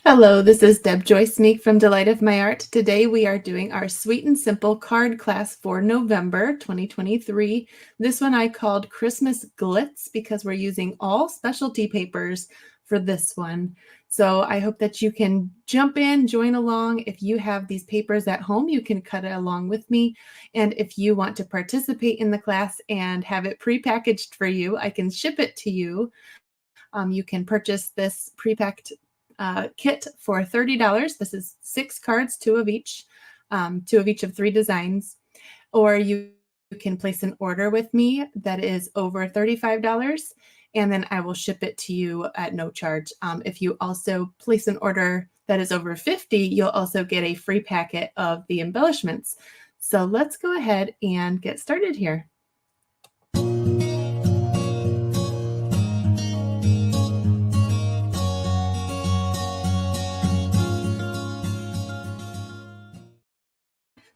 Hello, this is Deb Joyce Meek from Delight of My Art. Today we are doing our Sweet and Simple card class for November 2023. This one I called Christmas Glitz because we're using all specialty papers for this one. So I hope that you can jump in, join along. If you have these papers at home, you can cut it along with me. And if you want to participate in the class and have it prepackaged for you, I can ship it to you. You can purchase this prepacked kit for $30. This is 6 cards, two of each of 3 designs. Or you can place an order with me that is over $35, and then I will ship it to you at no charge. If you also place an order that is over $50, you'll also get a free packet of the embellishments. So let's go ahead and get started here.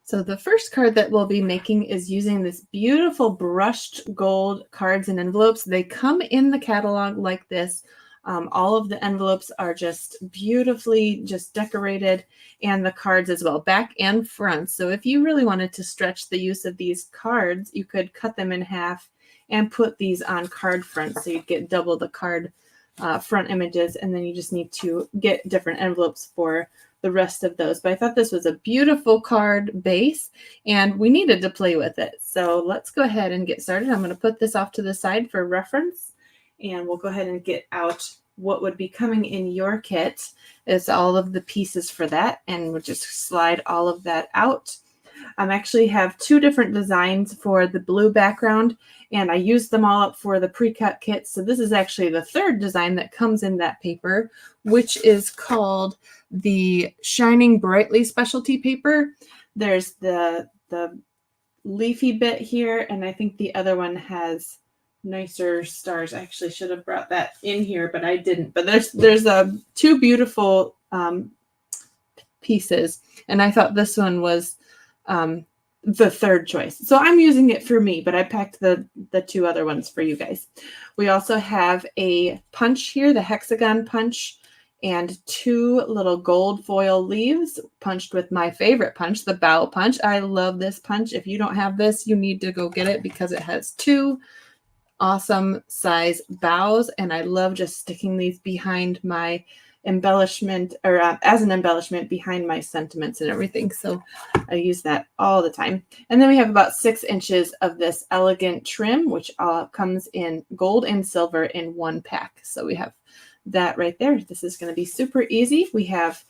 So the first card that we'll be making is using this beautiful brushed gold cards and envelopes. They come in the catalog like this. All of the envelopes are just beautifully just decorated, and the cards as well, back and front. So if you really wanted to stretch the use of these cards, you could cut them in half and put these on card fronts. So you'd get double the card front images, and then you just need to get different envelopes for the rest of those. But I thought this was a beautiful card base and we needed to play with it. So let's go ahead and get started. I'm going to put this off to the side for reference, and we'll go ahead and get out what would be coming in your kit. Is all of the pieces for that, and we'll just slide all of that out. I actually have 2 different designs for the blue background, and I used them all up for the pre-cut kit. So this is actually the 3rd design that comes in that paper, which is called the Shining Brightly specialty paper. There's the leafy bit here, and I think the other one has nicer stars. I actually should have brought that in here, but I didn't. But there's 2 beautiful pieces, and I thought this one was the 3rd choice. So I'm using it for me, but I packed the 2 other ones for you guys. We also have a punch here, the hexagon punch, and 2 little gold foil leaves punched with my favorite punch, the bow punch. I love this punch. If you don't have this, you need to go get it because it has 2 awesome size bows, and I love just sticking these behind my embellishment, or as an embellishment behind my sentiments and everything. So I use that all the time. And then we have about 6 inches of this elegant trim, which comes in gold and silver in 1 pack. So we have that right there. This is going to be super easy. We have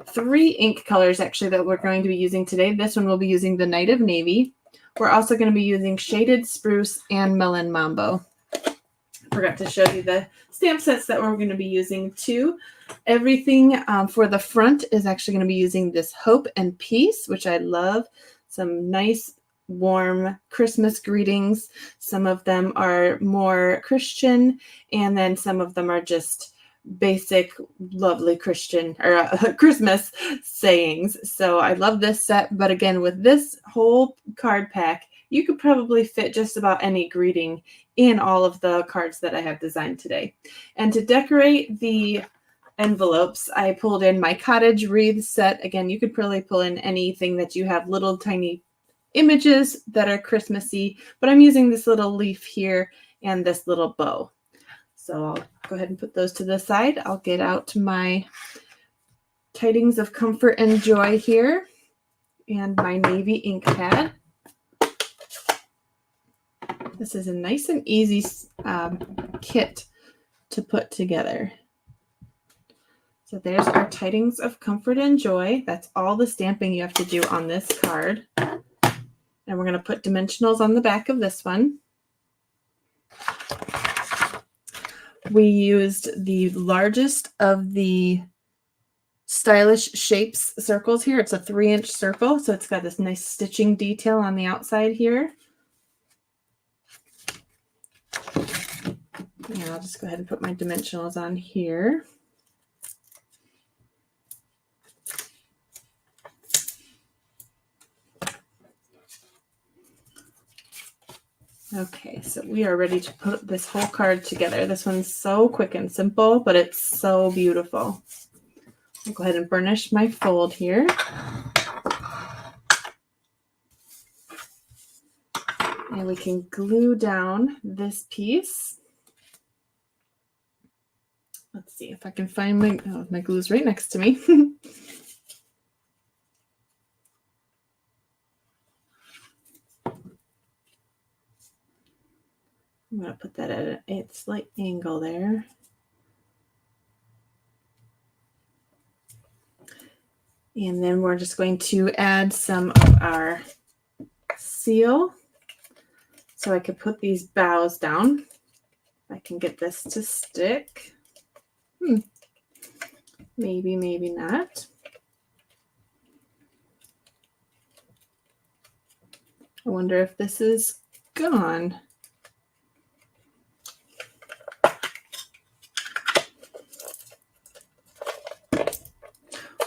3 ink colors actually that we're going to be using today. This one will be using the Night of Navy. We're also going to be using Shaded Spruce and Melon Mambo. Forgot to show you the stamp sets that we're going to be using too. Everything for the front is actually going to be using this Hope and Peace, which I love. Some nice warm Christmas greetings. Some of them are more Christian, and then some of them are just basic lovely Christian or Christmas sayings. So I love this set, but again, with this whole card pack, you could probably fit just about any greeting in all of the cards that I have designed today. And to decorate the envelopes, I pulled in my cottage wreath set. Again, you could probably pull in anything that you have little tiny images that are Christmassy, but I'm using this little leaf here and this little bow. So I'll go ahead and put those to the side. I'll get out my Tidings of Comfort and Joy here and my navy ink pad. This is a nice and easy kit to put together. So there's our Tidings of Comfort and Joy. That's all the stamping you have to do on this card. And we're going to put dimensionals on the back of this one. We used the largest of the Stylish Shapes circles here. It's a 3-inch circle, so it's got this nice stitching detail on the outside here. And I'll just go ahead and put my dimensionals on here. Okay, so we are ready to put this whole card together. This one's so quick and simple, but it's so beautiful. I'll go ahead and burnish my fold here. And we can glue down this piece. Let's see if I can find my glue's right next to me. I'm going to put that at a slight angle there. And then we're just going to add some of our seal. So I could put these bows down. I can get this to stick. Maybe, maybe not. I wonder if this is gone.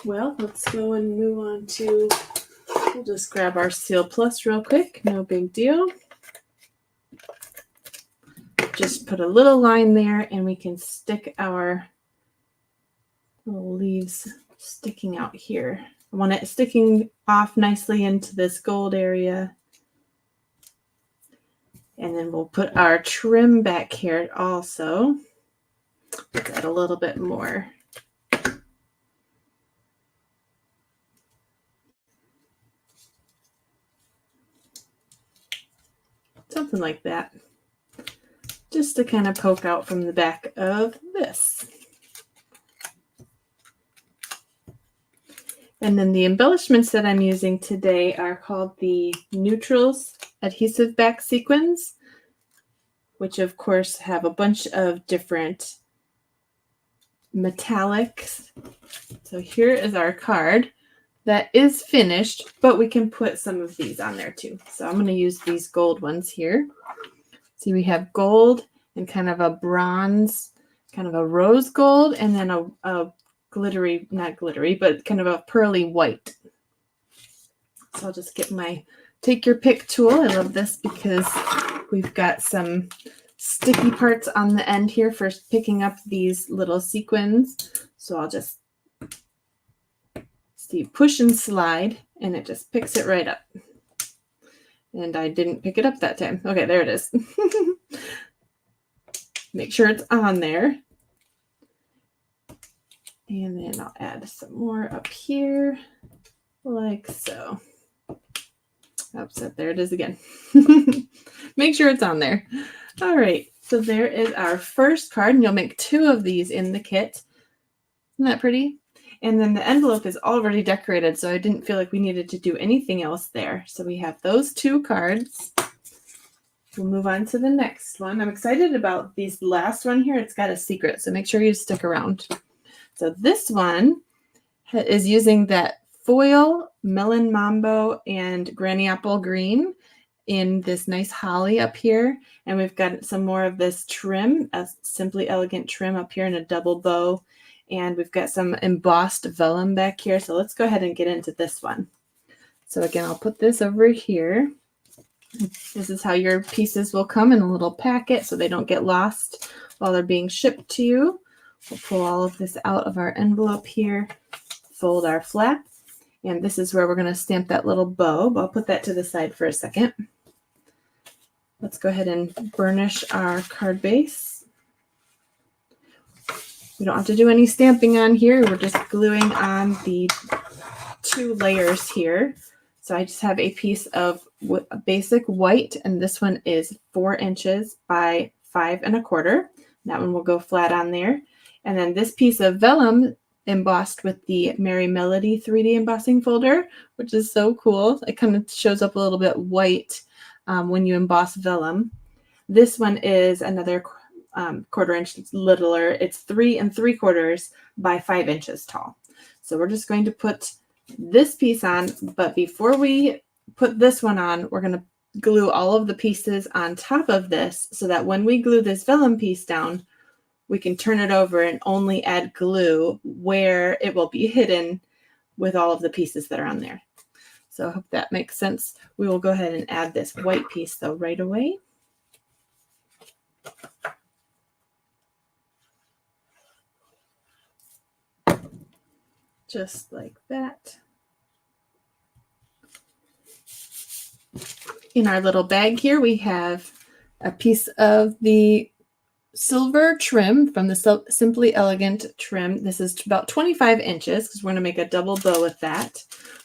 Well, let's go and move on to, we'll just grab our Seal Plus real quick. No big deal. Just put a little line there and we can stick our little leaves sticking out here. I want it sticking off nicely into this gold area. And then we'll put our trim back here also. Let's add a little bit more. Something like that. Just to kind of poke out from the back of this. And then the embellishments that I'm using today are called the Neutrals Adhesive Back Sequins, which of course have a bunch of different metallics. So here is our card that is finished, but we can put some of these on there too. So I'm going to use these gold ones here. See, we have gold and kind of a bronze, kind of a rose gold, and then a glittery, not glittery, but kind of a pearly white. So I'll just get my take your pick tool. I love this because we've got some sticky parts on the end here for picking up these little sequins. So I'll just see, push and slide, and it just picks it right up. And I didn't pick it up that time. Okay, there it is. Make sure it's on there. And then I'll add some more up here, like so. Oops, there it is again. Make sure it's on there. All right, so there is our first card, and you'll make 2 of these in the kit. Isn't that pretty? And then the envelope is already decorated, so I didn't feel like we needed to do anything else there. So we have those 2 cards. We'll move on to the next one. I'm excited about this last one here. It's got a secret, so make sure you stick around. So this one is using that foil, melon mambo, and granny apple green in this nice holly up here. And we've got some more of this trim, a Simply Elegant trim up here in a double bow. And we've got some embossed vellum back here. So let's go ahead and get into this one. So again, I'll put this over here. This is how your pieces will come in a little packet so they don't get lost while they're being shipped to you. We'll pull all of this out of our envelope here, fold our flap, and this is where we're going to stamp that little bow. But I'll put that to the side for a second. Let's go ahead and burnish our card base. We don't have to do any stamping on here. We're just gluing on the 2 layers here. So I just have a piece of basic white, and this one is 4 inches by 5 1/4. That one will go flat on there. And then this piece of vellum embossed with the Merry Melody 3D embossing folder, which is so cool. It kind of shows up a little bit white when you emboss vellum. This one is another 1/4 inch. It's littler. It's 3 3/4 by 5 inches tall. So we're just going to put this piece on, but before we put this one on, we're going to glue all of the pieces on top of this so that when we glue this vellum piece down, we can turn it over and only add glue where it will be hidden with all of the pieces that are on there. So I hope that makes sense. We will go ahead and add this white piece though right away. just like that. In our little bag here, we have a piece of the silver trim from the Simply Elegant trim. This is about 25 inches because we're going to make a double bow with that.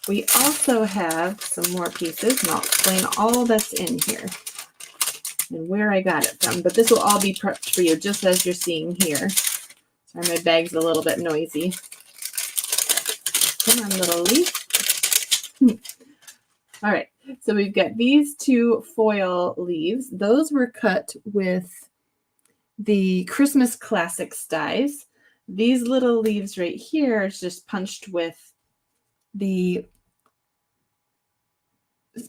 We also have some more pieces, and I'll explain all that's in here and where I got it from. But this will all be prepped for you just as you're seeing here. Sorry, my bag's a little bit noisy. Come on, little leaf. All right, so we've got these two foil leaves. Those were cut with the Christmas Classics dies. These little leaves right here is just punched with the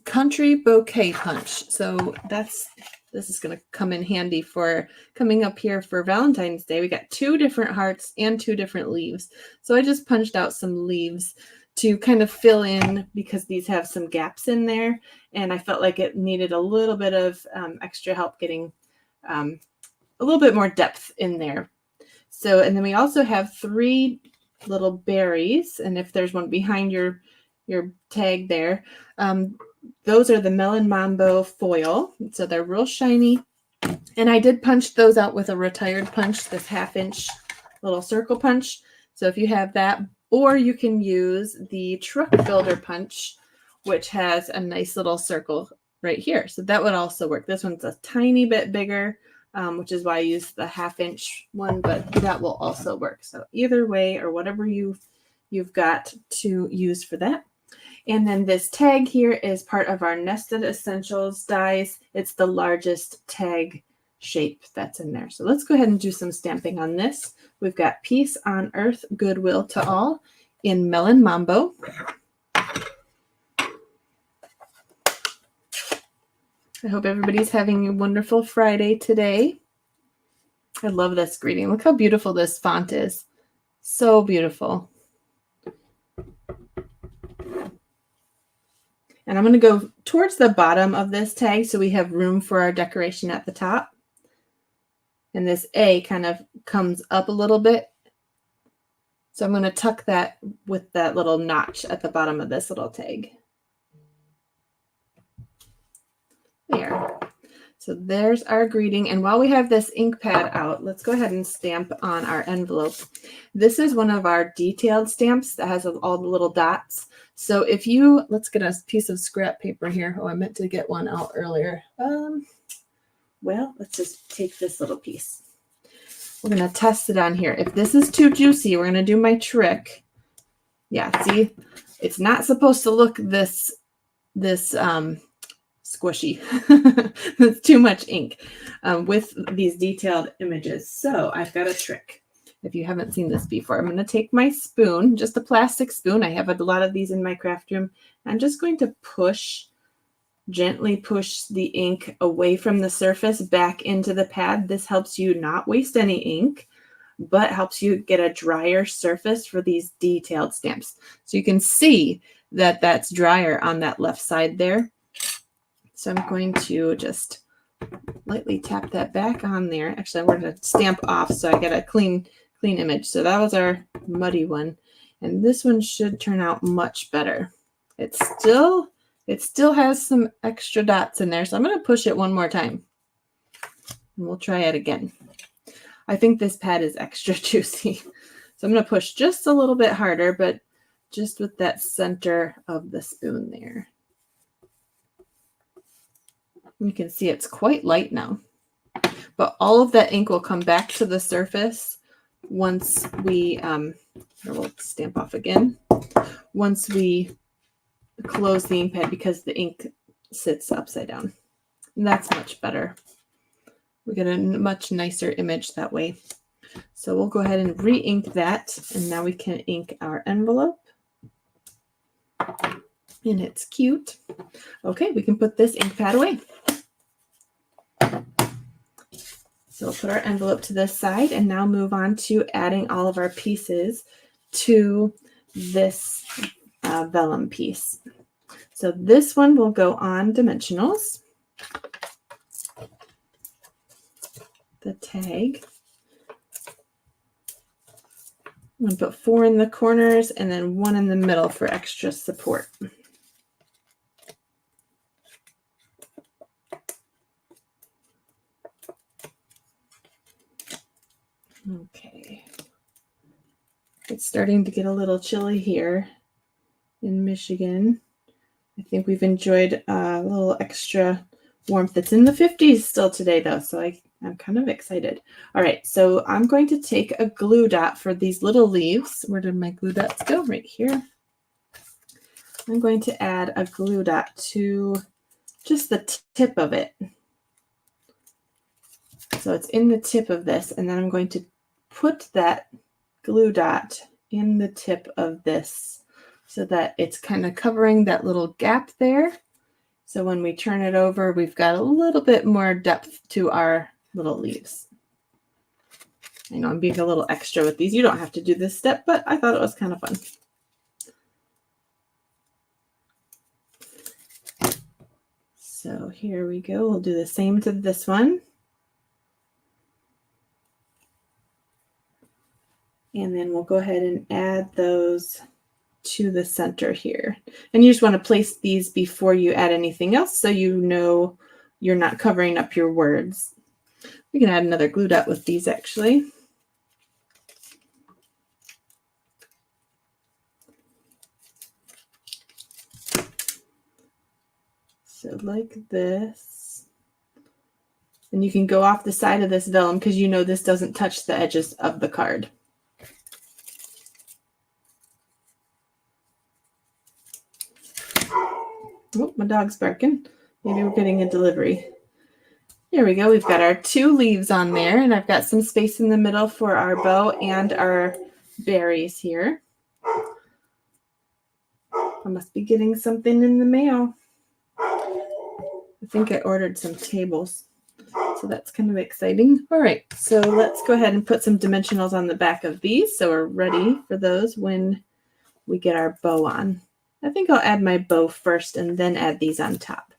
Country Bouquet punch. So this is going to come in handy for coming up here for Valentine's Day. We got 2 different hearts and 2 different leaves. So I just punched out some leaves to kind of fill in because these have some gaps in there. And I felt like it needed a little bit of extra help getting a little bit more depth in there. So, and then we also have 3 little berries. And if there's one behind your tag there, those are the Melon Mambo foil. So they're real shiny. And I did punch those out with a retired punch, this 1/2-inch little circle punch. So if you have that, or you can use the truck builder punch, which has a nice little circle right here. So that would also work. This one's a tiny bit bigger, which is why I used the 1/2-inch one, but that will also work. So either way, or whatever you've got to use for that. And then this tag here is part of our Nested Essentials dies. It's the largest tag shape that's in there. So let's go ahead and do some stamping on this. We've got Peace on Earth, Goodwill to All in Melon Mambo. I hope everybody's having a wonderful Friday today. I love this greeting. Look how beautiful this font is. So beautiful. And I'm going to go towards the bottom of this tag so we have room for our decoration at the top. And this A kind of comes up a little bit. So I'm going to tuck that with that little notch at the bottom of this little tag. There. So there's our greeting. And while we have this ink pad out, let's go ahead and stamp on our envelope. This is one of our detailed stamps that has all the little dots. So if you, let's get a piece of scrap paper here. Oh, I meant to get one out earlier. Well, let's just take this little piece. We're going to test it on here. If this is too juicy, we're going to do my trick. Yeah, see, it's not supposed to look this squishy. That's too much ink with these detailed images. So I've got a trick. If you haven't seen this before, I'm going to take my spoon, just a plastic spoon. I have a lot of these in my craft room. I'm just going to gently push the ink away from the surface back into the pad. This helps you not waste any ink, but helps you get a drier surface for these detailed stamps. So you can see that that's drier on that left side there. So I'm going to just lightly tap that back on there. Actually, I'm going to stamp off so I get a clean image. So that was our muddy one. And this one should turn out much better. It still has some extra dots in there. So I'm going to push it one more time. And we'll try it again. I think this pad is extra juicy. So I'm going to push just a little bit harder, but just with that center of the spoon there. You can see it's quite light now. But all of that ink will come back to the surface once we, we'll stamp off again, once we close the ink pad because the ink sits upside down. And that's much better. We get a much nicer image that way. So we'll go ahead and re-ink that. And now we can ink our envelope. And it's cute. Okay, we can put this ink pad away. So we'll put our envelope to this side and now move on to adding all of our pieces to this vellum piece. So this one will go on dimensionals. The tag. I'm going to put 4 in the corners and then 1 in the middle for extra support. Okay. It's starting to get a little chilly here in Michigan. I think we've enjoyed a little extra warmth. It's in the 50s still today, though, so I'm kind of excited. All right, so I'm going to take a glue dot for these little leaves. Where did my glue dots go? Right here. I'm going to add a glue dot to just the tip of it. So it's in the tip of this, and then I'm going to put that glue dot in the tip of this so that it's kind of covering that little gap there. So when we turn it over, we've got a little bit more depth to our little leaves. I know I'm being a little extra with these. You don't have to do this step, but I thought it was kind of fun. So here we go. We'll do the same to this one. And then we'll go ahead and add those to the center here. And you just want to place these before you add anything else so you know you're not covering up your words. We can add another glue dot with these actually. So like this. And you can go off the side of this vellum because you know this doesn't touch the edges of the card. Oh, my dog's barking. Maybe we're getting a delivery. There we go. We've got our 2 leaves on there, and I've got some space in the middle for our bow and our berries here. I must be getting something in the mail. I think I ordered some tables, so that's kind of exciting. All right, so let's go ahead and put some dimensionals on the back of these so we're ready for those when we get our bow on. I think I'll add my bow first and then add these on top.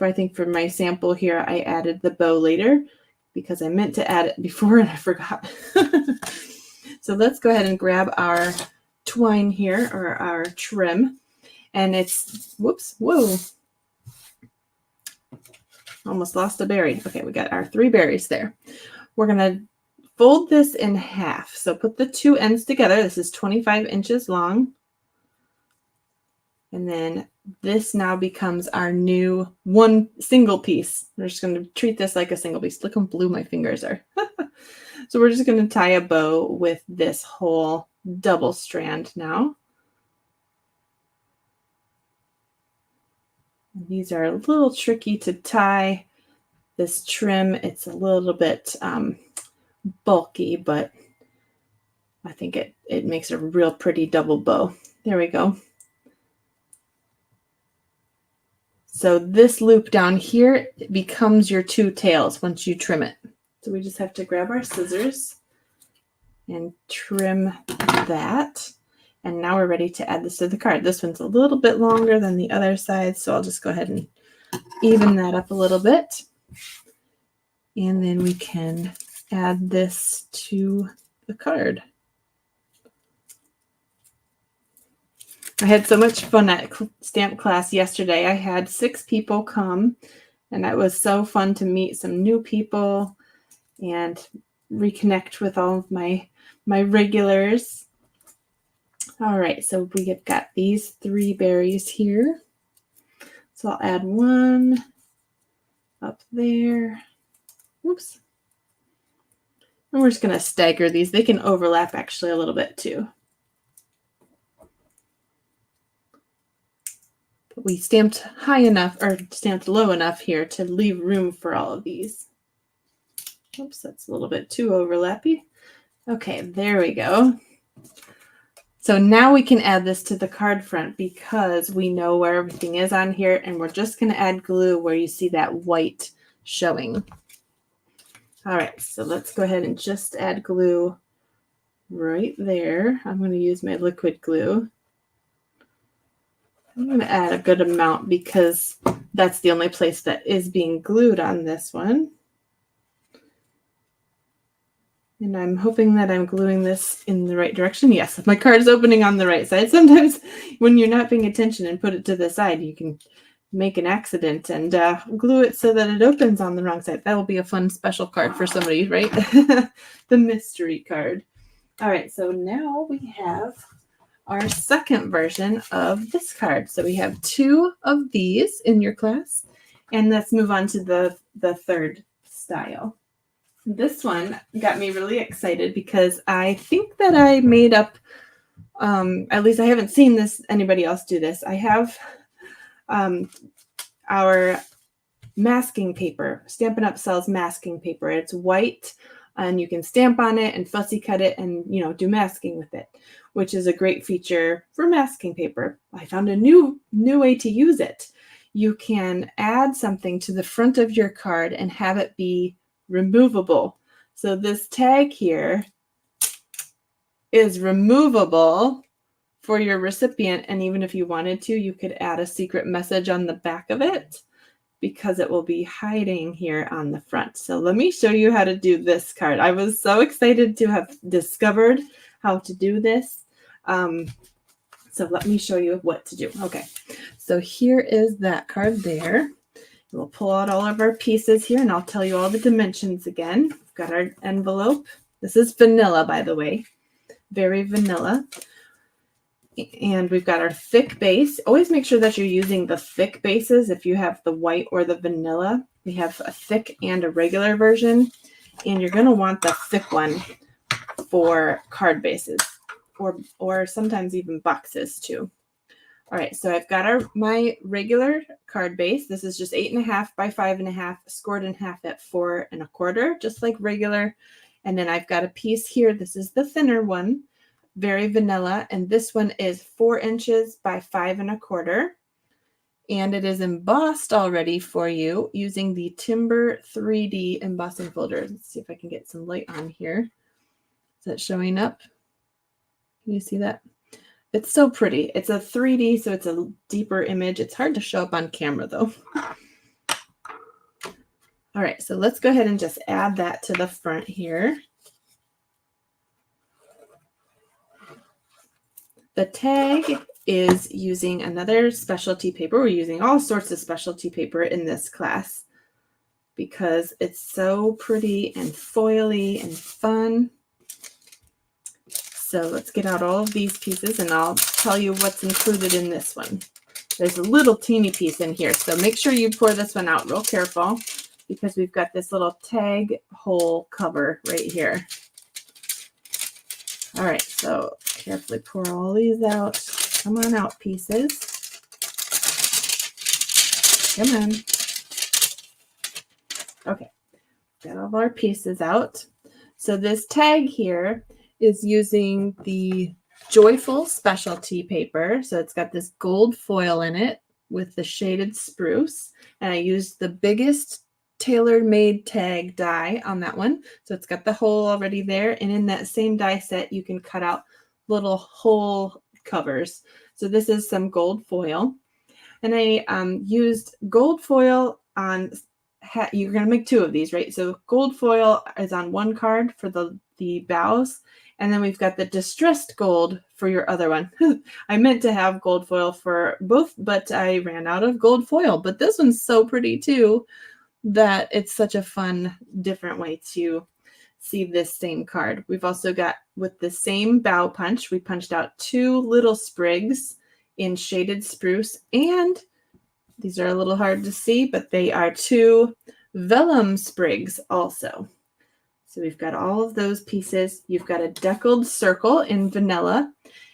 I think for my sample here, I added the bow later because I meant to add it before and I forgot. So let's go ahead and grab our twine here, or our trim. And it's, whoops, whoa. Almost lost a berry. Okay, we got our 3 berries there. We're going to fold this in half. So put the 2 ends together. This is 25 inches long. And then this now becomes our new one single piece. We're just going to treat this like a single piece. Look how blue my fingers are. So we're just going to tie a bow with this whole double strand now. And these are a little tricky to tie. This trim, it's a little bit bulky, but I think it makes a real pretty double bow. There we go. So this loop down here becomes your 2 tails once you trim it. So we just have to grab our scissors and trim that. And now we're ready to add this to the card. This one's a little bit longer than the other side, so I'll just go ahead and even that up a little bit. And then we can add this to the card. I had so much fun at stamp class yesterday. I had 6 people come, and it was so fun to meet some new people and reconnect with all of my regulars. All right, so we have got these 3 berries here. So I'll add 1 up there. Oops. And we're just going to stagger these. They can overlap actually a little bit too. We stamped high enough, or stamped low enough here to leave room for all of these. Oops, that's a little bit too overlappy. Okay, there we go. So now we can add this to the card front because we know where everything is on here, and we're just going to add glue where you see that white showing. All right, so let's go ahead and just add glue right there. I'm going to use my liquid glue. I'm going to add a good amount because that's the only place that is being glued on this one. And I'm hoping that I'm gluing this in the right direction. Yes, my card is opening on the right side. Sometimes when you're not paying attention and put it to the side, you can make an accident and glue it so that it opens on the wrong side. That will be a fun special card for somebody, right? The mystery card. All right, so now we have our second version of this card. So we have 2 of these in your class, and let's move on to the third style. This one got me really excited because I think that I made up, at least I haven't seen anybody else do this. I have our masking paper. Stampin' Up! Sells masking paper. It's white, and you can stamp on it and fussy cut it and, do masking with it, which is a great feature for masking paper. I found a new way to use it. You can add something to the front of your card and have it be removable. So this tag here is removable for your recipient, and even if you wanted to, you could add a secret message on the back of it because it will be hiding here on the front. So let me show you how to do this card. I was so excited to have discovered how to do this. So let me show you what to do. Okay, so here is that card there. We'll pull out all of our pieces here, and I'll tell you all the dimensions again. We've got our envelope. This is vanilla, by the way. Very vanilla. And we've got our thick base. Always make sure that you're using the thick bases if you have the white or the vanilla. We have a thick and a regular version, and you're going to want the thick one for card bases or sometimes even boxes too. All right, so I've got my regular card base. This is just 8.5 by 5.5, scored in half at 4 1/4, just like regular. And then I've got a piece here. This is the thinner one, very vanilla. And this one is 4 inches by 5 1/4. And it is embossed already for you using the Timber 3D embossing folder. Let's see if I can get some light on here. Is that showing up? Can you see that? It's so pretty. It's a 3D, so it's a deeper image. It's hard to show up on camera, though. All right, so let's go ahead and just add that to the front here. The tag is using another specialty paper. We're using all sorts of specialty paper in this class because it's so pretty and foily and fun. So let's get out all of these pieces, and I'll tell you what's included in this one. There's a little teeny piece in here, so make sure you pour this one out real careful because we've got this little tag hole cover right here. All right, so carefully pour all these out. Come on out, pieces. Come on. Okay, got all of our pieces out. So this tag here is using the Joyful specialty paper. So it's got this gold foil in it with the shaded spruce. And I used the biggest tailor-made tag die on that one. So it's got the hole already there. And in that same die set, you can cut out little hole covers. So this is some gold foil. And I used gold foil on, you're going to make 2 of these, right? So gold foil is on one card for the bows. And then we've got the distressed gold for your other one. I meant to have gold foil for both, but I ran out of gold foil. But this one's so pretty too that it's such a fun, different way to see this same card. We've also got, with the same bow punch, we punched out 2 little sprigs in shaded spruce. And these are a little hard to see, but they are 2 vellum sprigs also. So we've got all of those pieces. You've got a deckled circle in vanilla,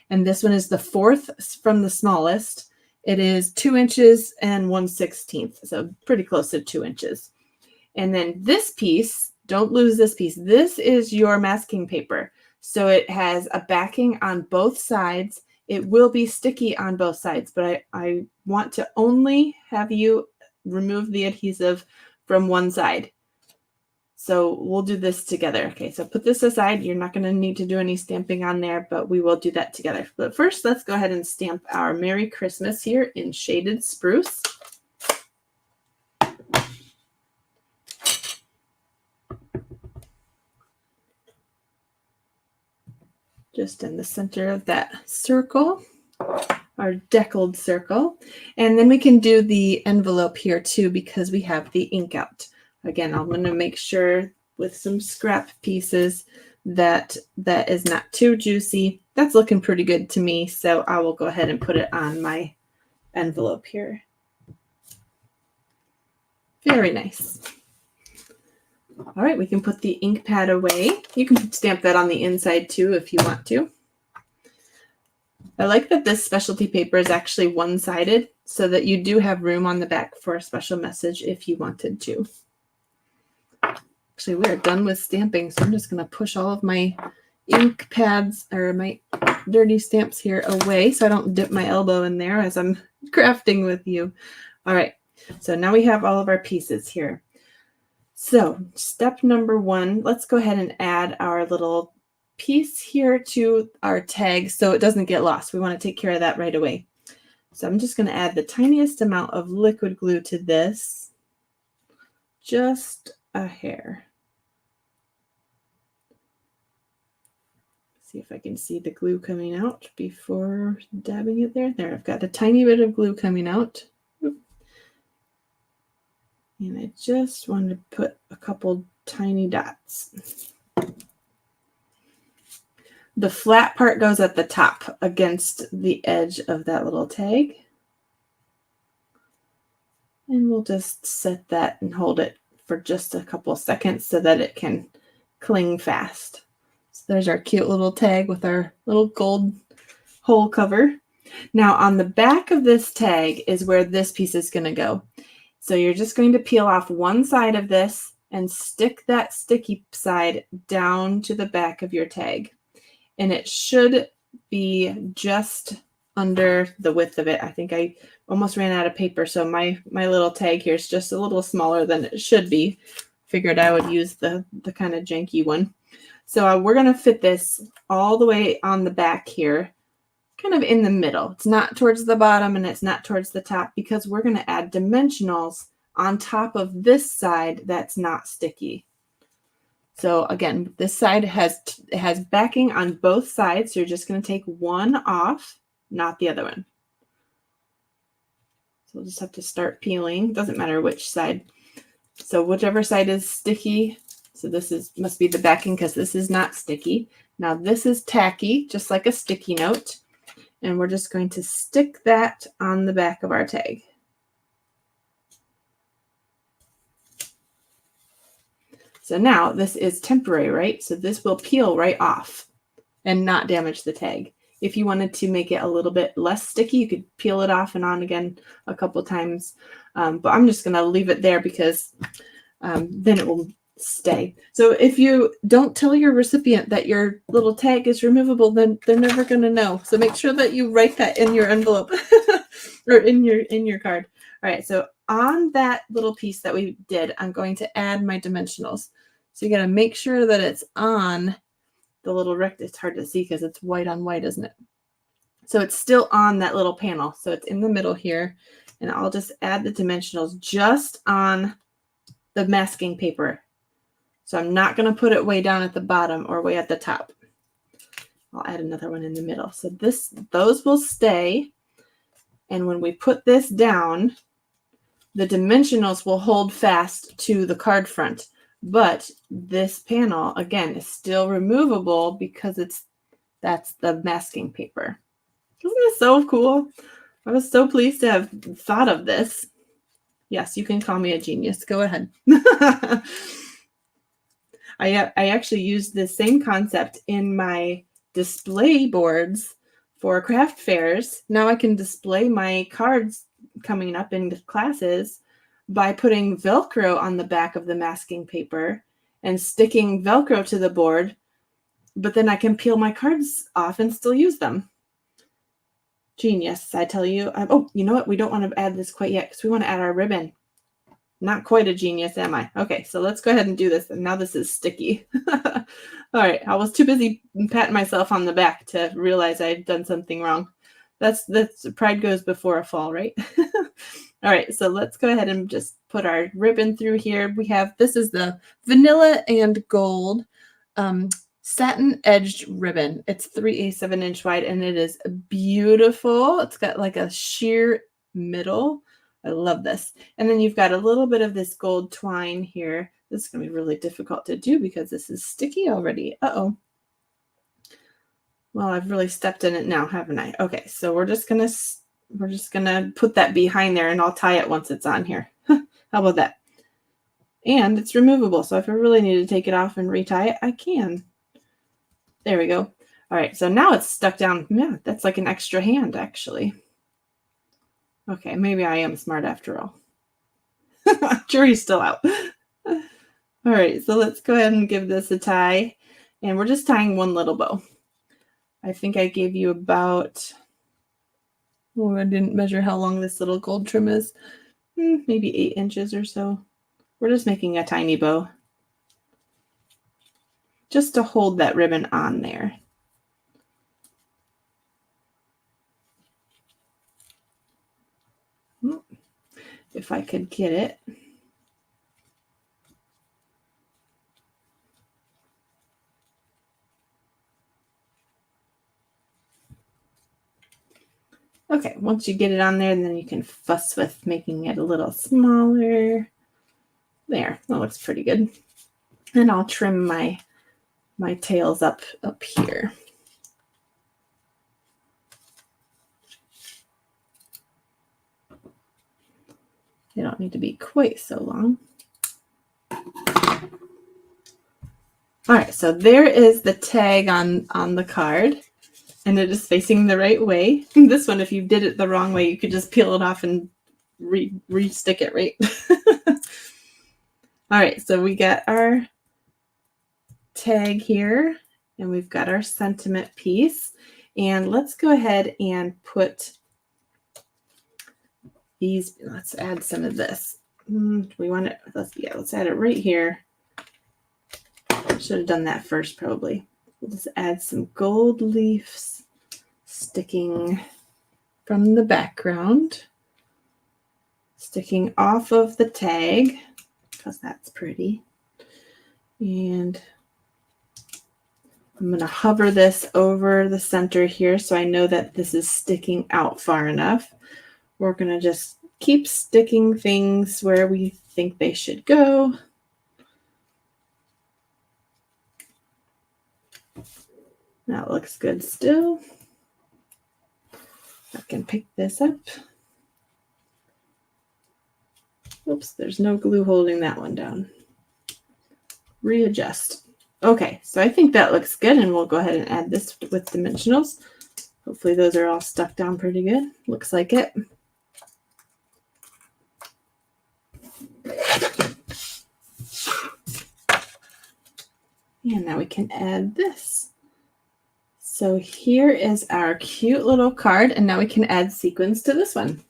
and this one is the 4th from the smallest. It is 2 inches and 1/16, so pretty close to 2 inches. And then this piece, don't lose this piece. This is your masking paper. So it has a backing on both sides. It will be sticky on both sides, but I want to only have you remove the adhesive from one side. So we'll do this together. Okay, so put this aside. You're not going to need to do any stamping on there, but we will do that together. But first, let's go ahead and stamp our Merry Christmas here in shaded spruce. just in the center of that circle, our deckled circle. And then we can do the envelope here too, because we have the ink out. Again, I'm going to make sure with some scrap pieces that that is not too juicy. That's looking pretty good to me, so I will go ahead and put it on my envelope here. Very nice. All right, we can put the ink pad away. You can stamp that on the inside too if you want to. I like that this specialty paper is actually one-sided so that you do have room on the back for a special message if you wanted to. Actually, we are done with stamping, so I'm just going to push all of my ink pads or my dirty stamps here away so I don't dip my elbow in there as I'm crafting with you. All right, so now we have all of our pieces here. So step number one, let's go ahead and add our little piece here to our tag so it doesn't get lost. We want to take care of that right away. So I'm just going to add the tiniest amount of liquid glue to this, just a hair. See if I can see the glue coming out before dabbing it there. There, I've got a tiny bit of glue coming out. And I just want to put a couple tiny dots. The flat part goes at the top against the edge of that little tag. And we'll just set that and hold it for just a couple seconds so that it can cling fast. So there's our cute little tag with our little gold hole cover. Now on the back of this tag is where this piece is going to go. So you're just going to peel off one side of this and stick that sticky side down to the back of your tag. And it should be just under the width of it. I think I almost ran out of paper, so my little tag here is just a little smaller than it should be. Figured I would use the kind of janky one. So we're going to fit this all the way on the back here, kind of in the middle. It's not towards the bottom and it's not towards the top because we're going to add dimensionals on top of this side that's not sticky. So again, this side has backing on both sides. So you're just going to take one off, not the other one. So we'll just have to start peeling. Doesn't matter which side. So whichever side is sticky. So this must be the backing because this is not sticky. Now this is tacky, just like a sticky note. And we're just going to stick that on the back of our tag. So now this is temporary, right? So this will peel right off and not damage the tag. If you wanted to make it a little bit less sticky, you could peel it off and on again a couple times. But I'm just going to leave it there because then it will stay. So if you don't tell your recipient that your little tag is removable, then they're never going to know. So make sure that you write that in your envelope or in your card. All right, so on that little piece that we did, I'm going to add my dimensionals. So you got to make sure that it's on the little rectangle. It's hard to see because it's white on white, isn't it? So it's still on that little panel. So it's in the middle here. And I'll just add the dimensionals just on the masking paper. So I'm not going to put it way down at the bottom or way at the top. I'll add another one in the middle. So those will stay. And when we put this down, the dimensionals will hold fast to the card front. But this panel, again, is still removable because that's the masking paper. Isn't this so cool? I was so pleased to have thought of this. Yes, you can call me a genius. Go ahead. I actually used the same concept in my display boards for craft fairs. Now I can display my cards coming up in classes by putting Velcro on the back of the masking paper and sticking Velcro to the board, but then I can peel my cards off and still use them. Genius, I tell you. Oh, you know what? We don't want to add this quite yet because we want to add our ribbon. Not quite a genius, am I? Okay, so let's go ahead and do this. And now this is sticky. All right, I was too busy patting myself on the back to realize I had done something wrong. That's pride goes before a fall, right? All right, so let's go ahead and just put our ribbon through here. This is the vanilla and gold satin edged ribbon. It's 3/8 of an inch wide and it is beautiful. It's got like a sheer middle. I love this. And then you've got a little bit of this gold twine here. This is going to be really difficult to do because this is sticky already. Uh-oh. Well, I've really stepped in it now, haven't I? Okay, so we're just gonna put that behind there and I'll tie it once it's on here. How about that? And it's removable, so if I really need to take it off and retie it, I can. There we go. All right, so now it's stuck down. Yeah, that's like an extra hand, actually. Okay, maybe I am smart after all. Jury's still out. All right, so let's go ahead and give this a tie. And we're just tying one little bow. I think I gave you about, oh, I didn't measure how long this little gold trim is. Maybe 8 inches or so. We're just making a tiny bow. Just to hold that ribbon on there. If I could get it. Okay, once you get it on there, then you can fuss with making it a little smaller. There, that looks pretty good. And I'll trim my tails up here. They don't need to be quite so long. All right, so there is the tag on the card, and it is facing the right way. This one, if you did it the wrong way, you could just peel it off and re-stick it right. All right, so we got our tag here, and we've got our sentiment piece. And let's go ahead and put these, let's add some of this. We want it, let's add it right here. Should have done that first, probably. We'll just add some gold leaves sticking from the background, sticking off of the tag, because that's pretty. And I'm going to hover this over the center here so I know that this is sticking out far enough. We're going to just keep sticking things where we think they should go. That looks good still. I can pick this up. Oops, there's no glue holding that one down. Readjust. Okay, so I think that looks good, and we'll go ahead and add this with dimensionals. Hopefully those are all stuck down pretty good. Looks like it. And now we can add this. So here is our cute little card, and now we can add sequins to this one.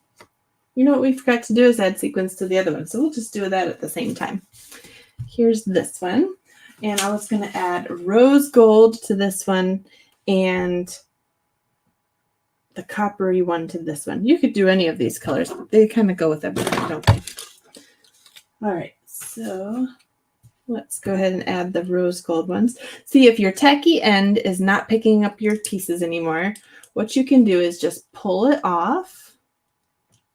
You know what we forgot to do is add sequins to the other one, so we'll just do that at the same time. Here's this one, and I was going to add rose gold to this one and the coppery one to this one. You could do any of these colors, but they kind of go with everything, don't they? All right, so let's go ahead and add the rose gold ones. See, if your tacky end is not picking up your pieces anymore, what you can do is just pull it off,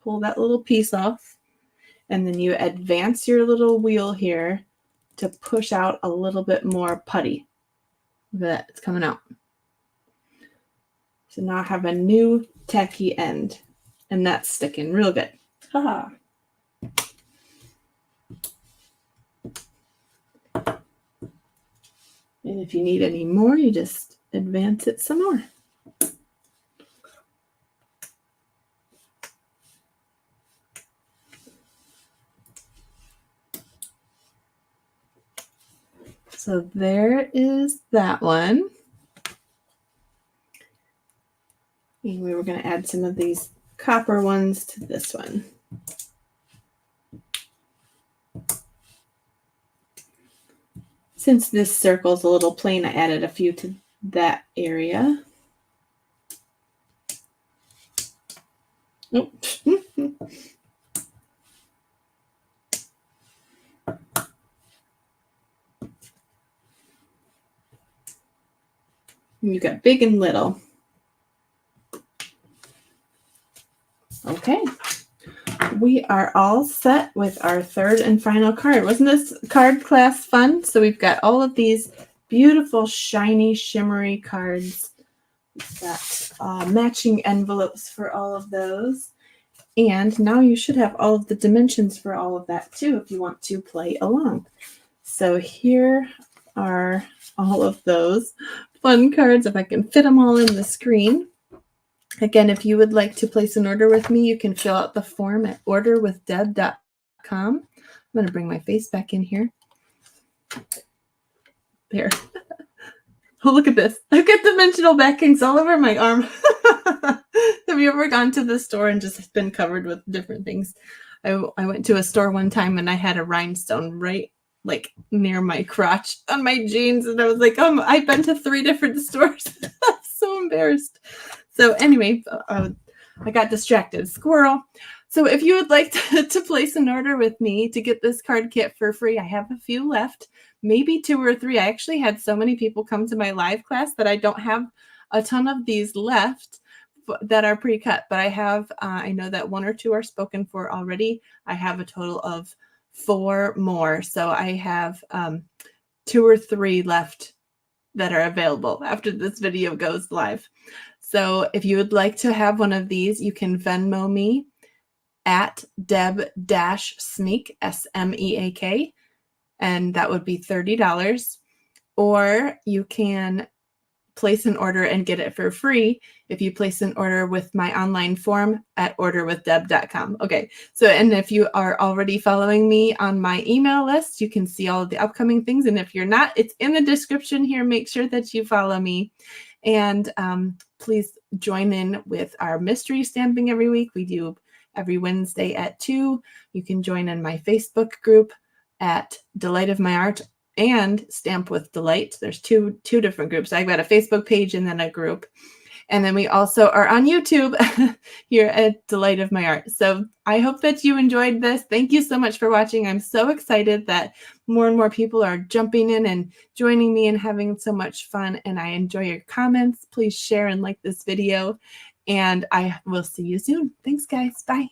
pull that little piece off, and then you advance your little wheel here to push out a little bit more putty. Look at that, it's coming out. So now I have a new tacky end, and that's sticking real good. Haha. And if you need any more, you just advance it some more. So there is that one. And we were going to add some of these copper ones to this one. Since this circle is a little plain, I added a few to that area. Oh. And you got big and little. Okay. We are all set with our third and final card. Wasn't this card class fun? So we've got all of these beautiful, shiny, shimmery cards. We've got matching envelopes for all of those. And now you should have all of the dimensions for all of that too, if you want to play along. So here are all of those fun cards, if I can fit them all in the screen. Again, if you would like to place an order with me, you can fill out the form at orderwithdeb.com. I'm going to bring my face back in here. There. Oh, look at this. I've got dimensional backings all over my arm. Have you ever gone to the store and just been covered with different things? I went to a store one time and I had a rhinestone right like near my crotch on my jeans. And I was like, I've been to 3 different stores. I'm so embarrassed. So anyway, I got distracted. Squirrel. So if you would like to place an order with me to get this card kit for free, I have a few left, maybe 2 or 3. I actually had so many people come to my live class that I don't have a ton of these left that are pre-cut, but I have, I know that 1 or 2 are spoken for already. I have a total of 4 more. So I have 2 or 3 left that are available after this video goes live. So if you would like to have one of these, you can Venmo me at Deb-Smeek, S-M-E-A-K, and that would be $30. Or you can place an order and get it for free if you place an order with my online form at orderwithdeb.com. Okay, so and if you are already following me on my email list, you can see all of the upcoming things. And if you're not, it's in the description here. Make sure that you follow me. And please join in with our mystery stamping every week. We do every Wednesday at 2. You can join in my Facebook group at Delight of My Art and Stamp with Delight. There's two different groups. I've got a Facebook page and then a group. And then we also are on YouTube here at Delight of My Art. So I hope that you enjoyed this. Thank you so much for watching. I'm so excited that more and more people are jumping in and joining me and having so much fun. And I enjoy your comments. Please share and like this video. And I will see you soon. Thanks, guys. Bye.